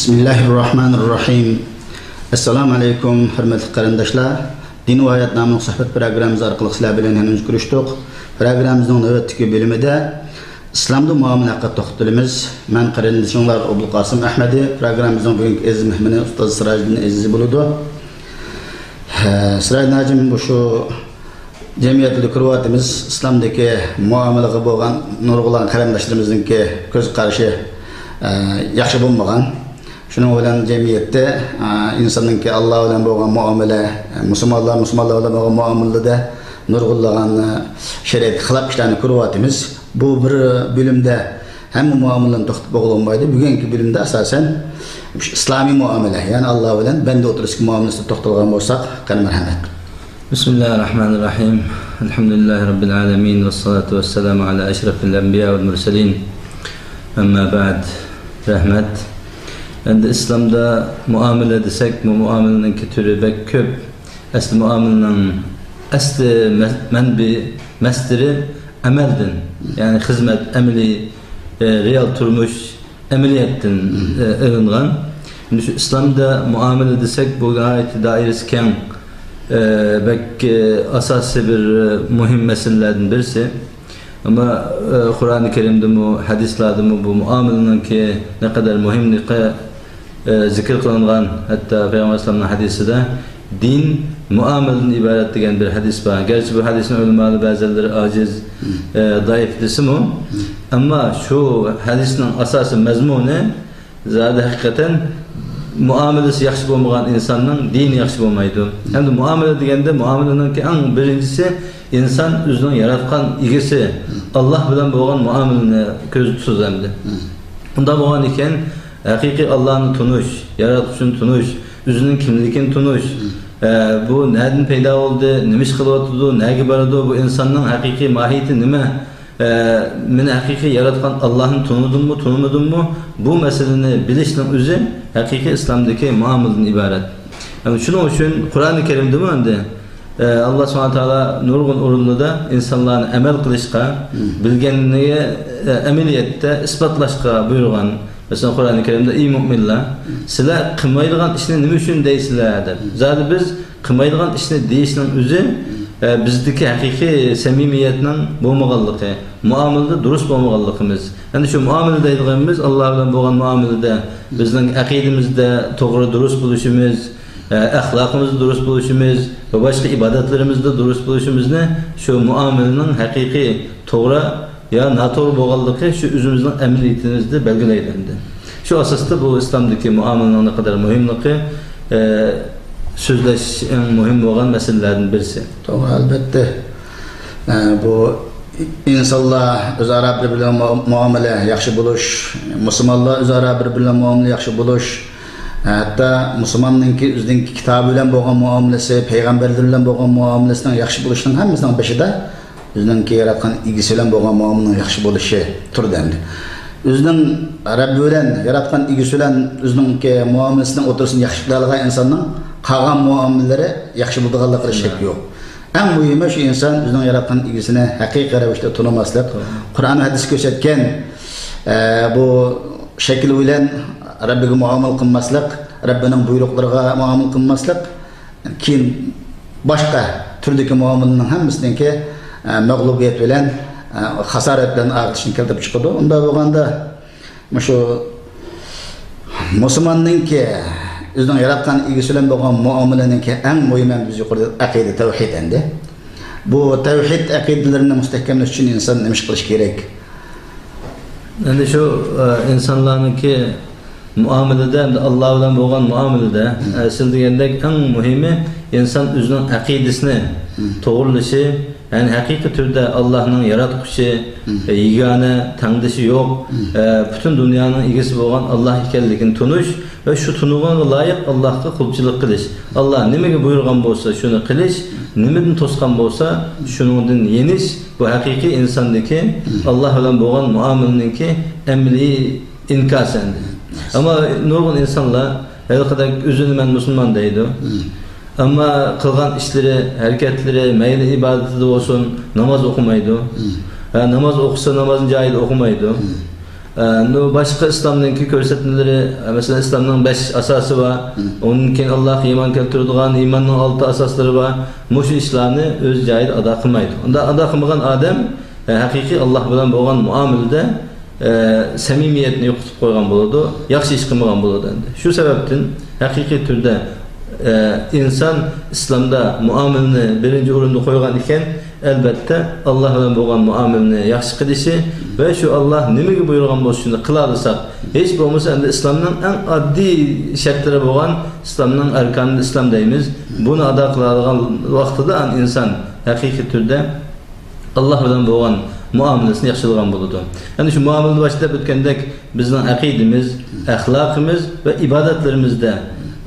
Bismillahirrahmanirrahim. Assalamu alaikum, hürmetli qarindoshlar. Din ve hayat namlı sohbet programımız arkalık sizler bilen henüz görüştük. Programımızın növbetdeki bölümünde İslamda muamele hakkında toxtalımız. Ben qarindoshlar Abdul Qasim Ahmedi. Programımızın bugünkü aziz mehmini Ustaz Sirajdin Azizi buludu. Sirajdin hacim bu şu cemiyetli kurvatımız İslam'daki muamelege bolgan nurgulagan qarindoshlarımızınki göz qarşı yaxşı bolmagan. Şunun bilen cemiyette insanınki Allah bilen bolgan muamele, musulmonlar bilen bolgan muamelede nurgulagan şeriat xilaf işlerini kurvatımız. Bu bir bölümde hem muameleni toxtap bolunmaydı. Bugünkü bölümde asasen İslami muamele, yani Allah bilen bende oturuşki muamelesi toxtalgan bolsak, qani merhamet. Bismillahirrahmanirrahim. Elhamdülillahi Rabbil alemin. Vessalatu vesselamu ala eşrefil enbiya vel murselin. Amma ba'd. Rahmet. Endi İslamda muamele desek, bu muamelenin türü bek köp. Asli muamelenin asli mesderi emeldin. Yani hizmet, emeli, real turmuş, emeliyetten ılıngan. Şimdi şu İslamda muamele desek, bu gayet dairesi keng, bek asası bir muhim meselelerden birisi. Ama Kur'an-ı Kerim'de bu hadislerde bu muamelenin ki ne kadar muhimliği zikir kılınan, hatta Peygamber Aleyhisselam'ın hadisi de din muameleden ibaret degen bir hadis var. Gerçi bu hadisin ulemalı bazıları aciz, zayıf desimi, ama şu hadisin asası mezmunu zaten hakikaten muamelesi yaxşı bolmagan insanın dini yaxşı bolmaydı. Hem de muamele degende muamelenin ki en birincisi insan özünün yaratkan igisi Allah bilen bolgan muamelene göz tutuz emdi. Bunda bolgan iken hakiki Allah'ını tunuş, yaratışını tunuş, özünün kimliğini tunuş. Bu nereden peyda oldu, nemiş kılıvatıdı, neye baradı, bu insanın hakiki mahiyeti nime? Meni hakiki yaratkan Allah'ın tanıdın mı, tanımadın mı? Bu meseleni bilişinin özü hakiki İslam'daki muameleden ibaret. Yani şunun için Kur'an-ı Kerim'de mi önde? Allah SWT nurgun urulluda insanların emel kılışka, bilgenliği emeliyette ispatlaşka buyurgan. Mesela Kur'an-ı Kerim'de iyi müminler, sizler kıymayılgan işini nime için değilsizler der. Zaten biz kıymayılgan işini değişinin özü bizdeki hakiki samimiyetten bolmaganlığı, muamelede durust bolmaganlığımız. Yani şu muamele deyilganimiz Allah bilen bolgan muamelede bizning akidemizde to'g'ri durust bo'lishimiz, ahlakımızda durust bo'lishimiz ve başka ibadetlerimizde durust bo'lishimizni şu muamelenin hakiki to'g'ri ya noto'g'ri bo'lganligi şu özümüzün emeliyetimizde belgilaydi. Şu asasda bu İslam'daki muamelenin ne kadar muhimliği sözleş en mühim olan meselelerden birisi. Doğru, elbette. Bu insanlar özara birbirine muamele yaxşı buluş, Müslümanlar özara birbirine muamele yaxşı buluş. Hatta Müslümanınki özünki kitabı bilen bolgan muamelesi, peygamberler bilen bolgan muamelesinden yaxşı buluşunun hemisinden başında özünki yaratkan ilgisi bilen bolgan muamelenin yaxşı buluşu tur dendi. Özünün Rabbi bilen yaratkan ilgisi bilen özünki muamelesinden otursun yaxşı kılalıgan insanın qalan muamelelere yaxşı bulduğanlıqları şek yok. En mühimi şu insan özünün yaratkan ilgisini hakiki ravişte tanımaslık. Kur'an hadis gösterken bu şekil bilen Rabbiga muamele kılmaslık, Rabbinin buyruklarına muamele kılmaslık, kim başka türdeki muamelenin hemisininki mağlubiyet bilen, hasaret bilen ağırtışını keltirip çıkıyordu. Onda bolganda şu Müslümanınki özünün yaratkan ilgisi bilen bolgan muameleninki en mühim biz yukarıda akide tevhid endi. Bu tevhid akidelerini müstehkemleş için insan nemiş kılış gerek? Yani şu insanlarınki muamelede Allah bilen bolgan muamelede asıl degende en mühimi insan özünün akidesini doğrulaşı, yani hakiki türde Allah'ın yaratılışı, yegane tanıdışı yok. Bütün dünyanın ilgisi bolgan Allah ekenligini tunuş ve şu tunuğuna layık Allah'a kulçuluk kılış. Allah nimege buyurgan bolsa şunu kılış, nimeden toskan bolsa şunundan yeniş. Bu hakiki insandaki Allah bilen bolgan muameleninki emri inkas endi. Ama nurgun insanlar her kadar özünü men Müslüman deydi. Ama kılgan işleri, hareketleri, meyli ibadeti de olsun namaz okumaydı. Namaz okusa namazın cahil okumaydı. Başka İslam'daki körsetmeleri, mesela İslam'ın 5 asası var. Onun için Allah iman keltirdiğin imanın 6 asasları var. Muşu işlerini öz cayid ada kılmaydı. Onda ada kılmagan adam hakiki Allah bilen boğan muamelede samimiyetini yo'qotib qo'ygan bo'ladi, yaxshi ish qilmagan bo'ladi endi. Shu sababdan haqiqiy turda inson islomda muomalani birinchi o'rinda qo'ygan ekan, albatta Allah bilan bo'lgan muomalani yaxshi qilishi va shu Allah nimaga buyurgan bo'lsa shuni qila olsak, hech bo'lmasa endi islomning eng oddiy shartlari bo'lgan islomning arkanini islom deymiz. Buni ado qiladigan vaqtida inson haqiqiy turda Allah bilan bo'lgan muamelesini yaxshilagan bo'ladi. Yani şu muamelni başlab o'tgandek bizning aqidamiz, axloqimiz va ibodatlarimizda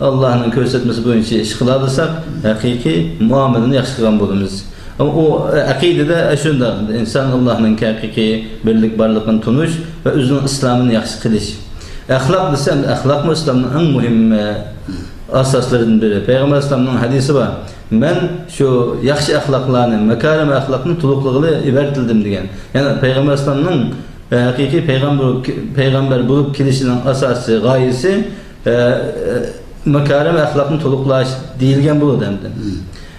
Allah'ın ko'rsatmasi bo'yicha ish qiladisak, haqiqiy muamelani yaxshi qilgan bo'lamiz. Ama o aqidada shunda inson Allohning haqiqiy birlik barligini tunish va o'zining islomini yaxshi qilish. Axloq desam, axloq islomning eng muhim asaslaridan biri. Peygamber Aleyhisselam'ın hadisi var. Ben şu yaxshi axloqlarni, makarim axloqni to'liqligini ibartildim degan. Yani Peygamber Aleyhisselam'ın haqiqiy peygamber bulup kelishining asosiy g'oyasi makarim axloqni to'liqlash deyilgan bo'ladi endi.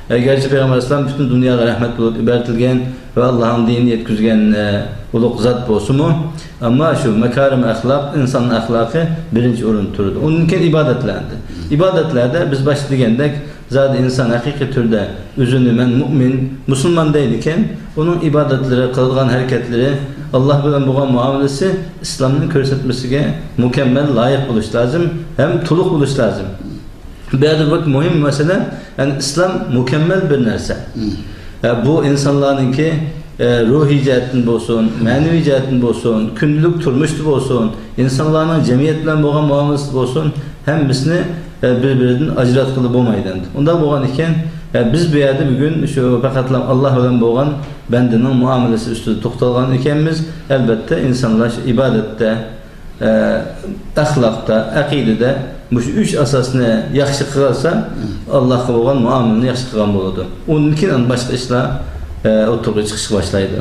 Gerçi Peygamber Aleyhisselam bütün dünyaya rahmet bulup ibartilgan ve Allah'ın dinini yetkizgen ulug' zat bo'lsa-mu, ama şu makarim axloq, insanın axloqi birinchi o'rin turadi. Onun için ibadetlerdi. İbadetlerde biz başladığındek zaten insan haqiqiy turda özünü men mümin, Müslüman deydiken onun ibadetleri, kılgan hareketleri, Allah bilen bo'lgan muamelesi İslam'ın ko'rsatmasiga mükemmel, layık buluş lazım, hem to'liq buluş lazım. Bir muhim mesele, yani İslam mükemmel bir narsa. Bu insanlarınki ruhi cihetten olsun, manevi cihetten olsun, günlük turmuştu olsun, insanların cemiyet bilen bo'lgan muamelesi olsun, hemmisini birbirinden ajratqılı bo'lmaydi. Unda bo'lgan ekan, biz bu yerda bugun shu faqatlam Allah bilan bo'lgan bandaning muamelesi ustida to'xtalgan ekanmiz. Albatta insonlar ibadetda, axloqda, aqidada bu 3 asosni yaxshi qilsa, Allohga bo'lgan muomalani yaxshi qilgan bo'ladi. Undan keyin boshqa ishlar o'tirib chiqishga boshlaydi.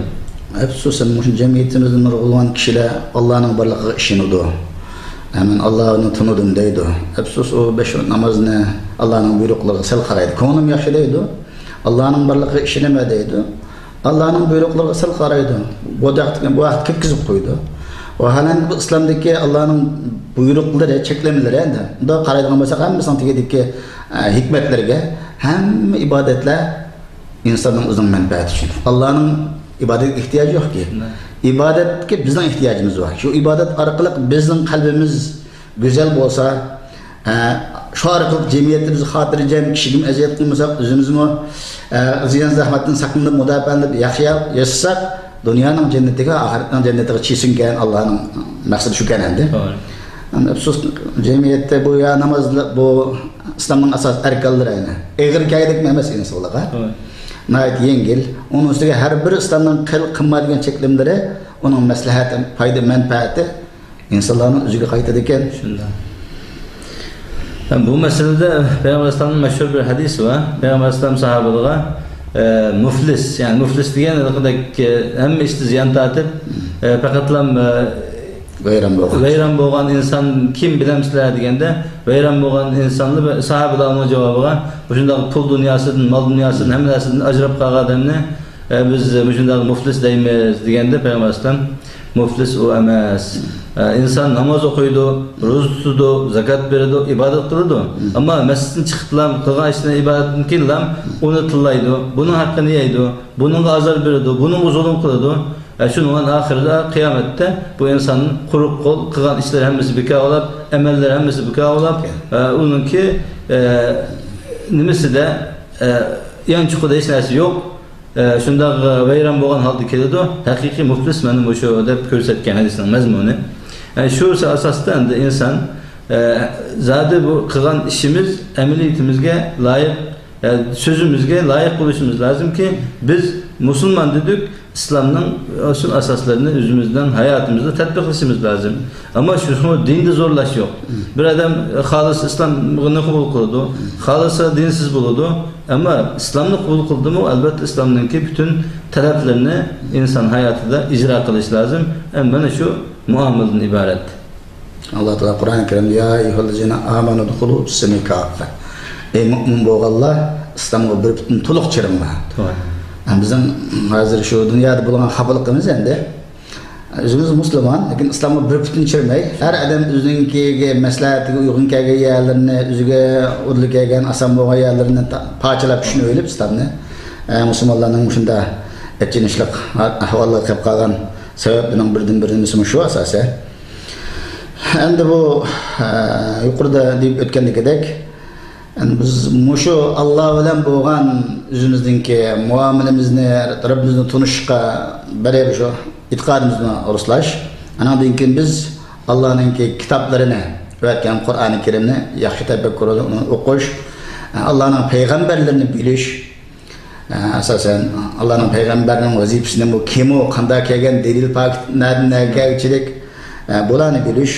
Afsusan bu cemiyetimizde nurg'ulgan kishilar Allohning borligiga ishonadi. Hemen Allah'ını tanıdım deydi. Afsus o 5 namazını Allah'ın buyruqlarına sel qaraydı. Ko'nglim yaxshi deydi. Allah'ın barligiga ishonma deydi. Allah'ın buyruqlarına sel qaraydı. Bu vaqt ketkizib qo'ydi. O halen bu İslam'daki Allah'ın buyruqları, cheklemeleri endi. Bunda qaraydigan bo'lsak, hammasini tegediki hikmetlerge hem ibadetler insanın o'zining manfaati uchun. Allah'ın ibadet ihtiyacı yok ki. İbadetke bizden ihtiyacımız var. Şu ibadet arkalık bizim kalbimiz güzel olsa, şu arkalık cemiyetimizi hatırlayacağım kişinin eziyet kılmasak, özümüzü ziyan zahmetin sakınlığı müdafaanlığı yaşasak, dünyanın cennetine, ahiretin cennetine çiğsinken Allah'ın maksadı şu kenendi. Sus cemiyette bu ya namazlı, bu İslam'ın asas erkalları aynı. Eğer kaydık memesi insanlığa. Nayet yengil. Onun üstüne her bir İslam'dan kılmadığın çeklimleri, onun maslahatı, fayda, menfaati insanların üzüge kayıtlıken. Bu meselede Peygamber Aleyhisselam'ın meşhur bir hadisi var. Peygamber Aleyhisselam sahabalığa müflis, yani müflis diyen hem işte ziyan tatip, fakatlam veyran bo'lgan insan kim bilemsizler degende veyran bo'lgan insanlı sahabalarning javobiga shunday pul dunyosidan, mal dunyosidan hammasidan ajrab qolgan odamni biz shunday muflis deymiz degende Peygamber Aleyhisselam muflis o emas. İnsan namaz okuydu, ro'za tutadi, zakat beradi, ibadat qiladi. Ama masjiddan chiqiblam, qilgan ishini ibodatdan keyin unutiladi. Buning haqqini yeydi, buningga azor beradi, buningga zulm qiladi. Şunun ahirde kıyamette bu insanın quruq qo'l qilgan ishlar hammasi bekor bo'lib, amallar hammasi bekor bo'lib, uningki nimasi de yan chuqida hech narsa yo'q. Shunda vayron bo'lgan holda keladi. Haqiqiy muflis mana bu shu deb ko'rsatgan hadisning mazmuni. Shu asosda endi inson zodi bu qilgan ishimiz, amaliyatimizga loyiq, sözümüzge layık buluşumuz lazım ki biz Müslüman dedik, İslam'ın asıl asaslarını özümüzden hayatımızda tatbik etmemiz lazım. Ama şu dinde zorlaş yok. Bir adam halis İslam'ını kabul kıldı, halisa dinsiz buldu. Ama İslam'ını kabul kıldı mı elbette İslam'daki bütün taleplerini insan hayatında icra kılış lazım. Ama bana şu muameleden ibaret. Allah Teala Kur'an-ı Kerim'de ya eyyuhellezine amanu dukhulu fis-silmi kaffe. Ey mümin bolganlar, İslamga bir bütün toluq çırınlar. To'g'ri. Bizning hozir shu dunyoda bo'lgan xafaligimiz endi o'zimiz musulmon, lekin islomga bir bütün chirmay, har odam o'zininkiga maslahatiga uyg'un kelgan yerlarini, o'ziga o'rlik kelgan oson bo'lgan yerlarini parchalab tushunib o'ylab islomni musulmonlarning shunda etchinishlik ahvollar kelib qolgan sababining birdan-biri shu asosan. Endi bu yuqorida deb o'tgandek biz mushu Allah bilan bo'lgan o'zimizningki muomalamizni, Rabbimizni tunishga barib shu e'tiqodimizni ruslash. Andan keyin biz Allohning kitoblarini, o'tgan Qur'oni Karimni yaxshi tafakkur o'qish, Allohning payg'ambarlarini bilish, asosan Allohning payg'ambarining vazifasini bu kim u, qanday kelgan dalil pok nagarchilik bularni bilish.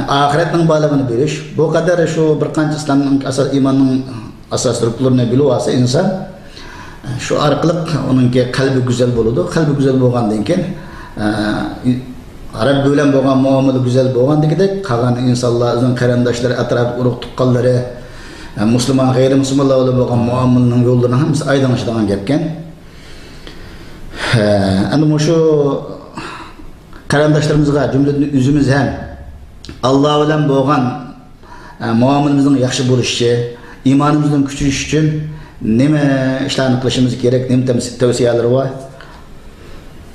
Ahiretning bağlamını bilish, bu kadar şu bir qancha İslamning asas imanning asas ruknlarini bilib olsa inson shu orqali uningki qalbi go'zal bo'ladi. Qalbi go'zal bo'lgandan keyin Rabbi bilan bo'lgan muomala go'zal bo'lgandagidek qolgan insonlar, o'zining qarindoshlari, atrof urug' tuqqanlari, musulmon, g'ayri musulmonlar bilan bo'lgan muomalaning yo'llarini hammasi aydinlashadigan gapkan. Endi shu qarindoshlarimizga jumladan o'zimiz ham Allah bilan bo'lgan muomalamizning yaxshi bo'lishi, imonimizning kuchayishi uchun nima ishlarni qilishimiz kerak, nima tavsiyalar bor?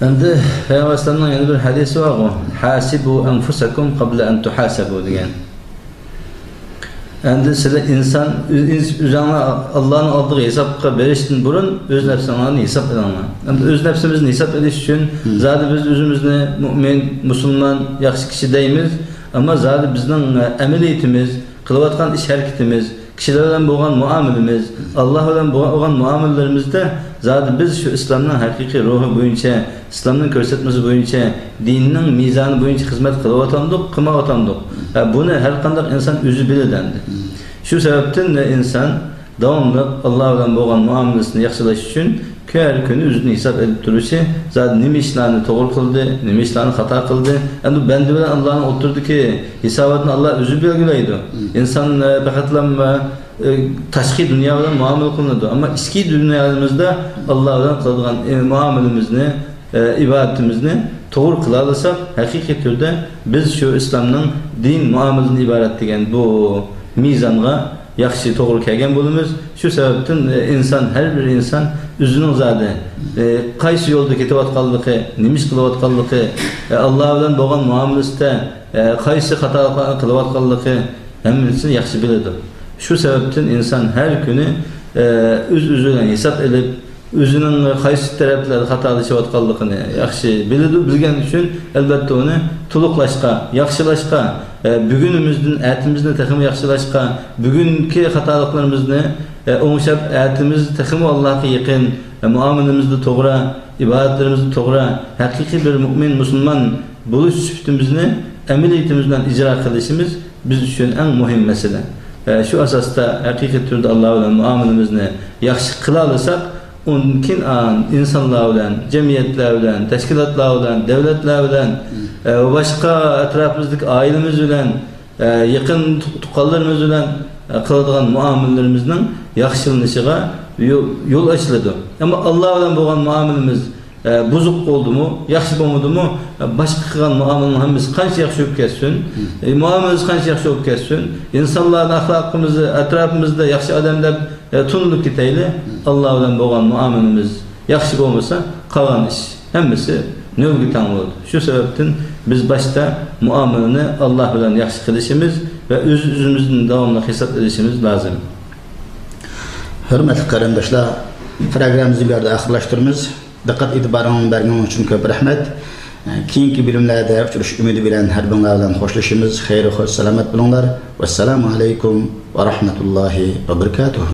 Endi Payg'ambarning yana bir hadisi bor. Hasibu anfusakum qabla an tuhasabu degan. Endi sizlar inson o'zini Allohning oldiga hisobga berishdan burun o'z nafsinglarni hisob qilinglar. Endi o'z nafsimizni hisob qilish uchun zodi biz o'zimizni mu'min, musulmon, yaxshi kishi deymiz. Ama zaten bizden ameliyetimiz, kılıvatkan iş hareketimiz, kişilerden boğan muamelimiz, Allah'dan boğan muamellerimizde zaten biz şu İslam'ın hakiki ruhu boyunca, İslam'ın körsetmesi boyunca, dininin mizanı boyunca hizmet kılıvatandık, kılmavatandık. Bunu her kandak insan özü biledendi. Şu sebepten de insan devamlı Allah'dan boğan muamelesini yaxşılaş için her günü özünü hesap edip duruşu, zaten nime işlerini doğru kıldı, nime işlerini hata kıldı. Yani ben de Allah'ın oturdu ki hesabını Allah özü bilgileydi. İnsan bakatlanma, taşki dünyadan muamele kılındı. Ama eski dünyamızda Allah'dan kıldığın muamelemizni, ibadetimizni doğru kılarsak, hakiki türde biz şu İslam'ın din muamelesini ibaret degen bu mizanğa yaxshi to'g'ri kelgan bo'lamiz. Shu sababdan inson, har bir inson o'zining zodi qaysi yo'lda ketayotganligi, nima ish qilayotganligi, Alloh bilan bo'lgan muomalasida qaysi xatolarni qilayotganligi hammasini yaxshi biladi. Shu sababdan inson har kuni o'z-o'zidan hisob qilib, o'zining qaysi taraflarda xatolashayotganligini yaxshi biladi. Bilgan uchun albatta uni to'liqlashga, yaxshilashga, bugunimizdan atimizni texmi yaxshilashga, bugungi xatoliklarimizni o'ngshab atimizni texmi Allohga yaqin, muomalamizni to'g'ri, ibodatlarimizni to'g'ri, haqiqiy bir mu'min, musulmon bo'lish sifatimizni amaliyatimiz bilan ijro qilishimiz biz uchun eng muhim masala. Shu asosda haqiqiy turda Alloh bilan muomalamizni yaxshi qila olsak, unkin insonlar bilan, jamiyatlar bilan, tashkilotlar bilan, davlatlar bilan, başka etrafımızdaki ailemiz bilan, yakın tuqqanlarımız bilan qiladigan muomalalarimizning yaxshilanishiga yo'l ochiladi. Ama Allah bilan bo'lgan muomalamiz buzuq bo'ldimi, yaxshi bo'lmadimi, boshqa qilgan muomalaning hammasi qancha yaxshi bo'lib ketsin, muomalamiz qancha yaxshi bo'lib ketsin, insonlarning axloqimizni, atrofimizda yaxshi odamlar tunilib ketayli, Allah bilan bo'lgan muomalamiz yaxshi bo'lmasa, qolgan ish hammasi nolga tang bo'ladi. Shu sababdan biz başta muomalani Allah bilan yaxshi qilishimiz va o'zimizning davomli hisob qilishimiz lozim. Hurmatli qarindoshlar, programmamizni bu yerda oxirlashtiramiz. Diqqat e'tiboringizni berganingiz uchun ko'p rahmat. Keyingi bilimlarda uchrashish umidi bilan har biringlar bilan xo'shlashamiz. Xayr va salomat bo'linglar. Vassalomu alaykum va rahmatullohi va barakatuh.